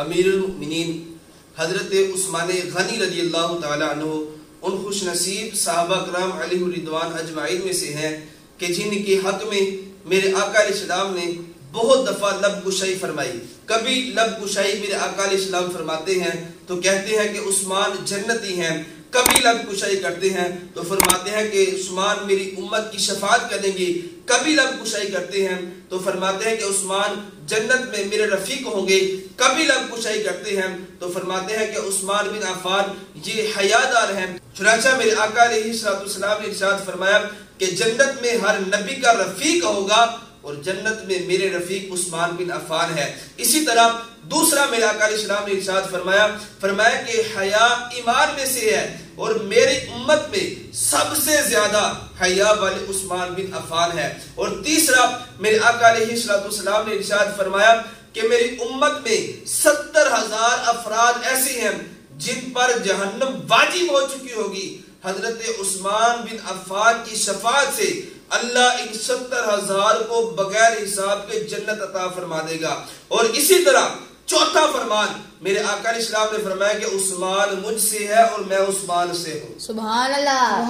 امیر المؤمنین حضرت عثمان غنی رضی اللہ تعالی عنہ ان خوش نصیب صحابہ کرام علیہ الرضوان اجمعین میں سے ہیں کہ جن کے حق میں میرے آقا علیہ السلام نے بہت دفعہ لب کشائی فرمائی. کبھی لب کشائی میرے آقا علیہ السلام فرماتے ہیں تو کہتے ہیں کہ عثمان جنتی ہیں. کبھی لب کشائی کرتے ہیں تو فرماتے ہیں کہ عثمان میری امت کی شفاعت کریں گے. کبھی لب کشائی کرتے ہیں تو فرماتے ہیں کہ عثمان جنت میں میرے رفیق ہوں گے. کبھی لب کشائی کرتے ہیں تو فرماتے ہیں کہ عثمان بن عفان یہ حیادار ہیں. چنانچہ میرے آقا علیہ السلام نے ارشاد فرمایا کہ جنت میں ہر نبی کا رفیق ہوگا اور جنت میں میرے رفیق عثمان بن عفان ہے. اسی طرح دوسرا میرے آقا علیہ السلام نے ارشاد فرمایا کہ حیا ایمان میں سے ہے اور میری امت میں سب سے زیادہ حیا والے عثمان بن عفان ہے. اور تیسرا میرے آقا علیہ السلام نے ارشاد فرمایا کہ میری امت میں 70,000 افراد ایسے ہیں جن پر جہنم واجب ہو چکی ہوگی. حضرت عثمان بن عفان کی شفاعت سے اللہ ان 70,000 کو بغیر حساب کے جنت عطا فرما دے گا. اور اسی طرح چوتھا فرمان میرے آقا علیہ السلام نے فرمایا کہ عثمان مجھ سے ہے اور میں عثمان سے ہوں. سبحان اللہ.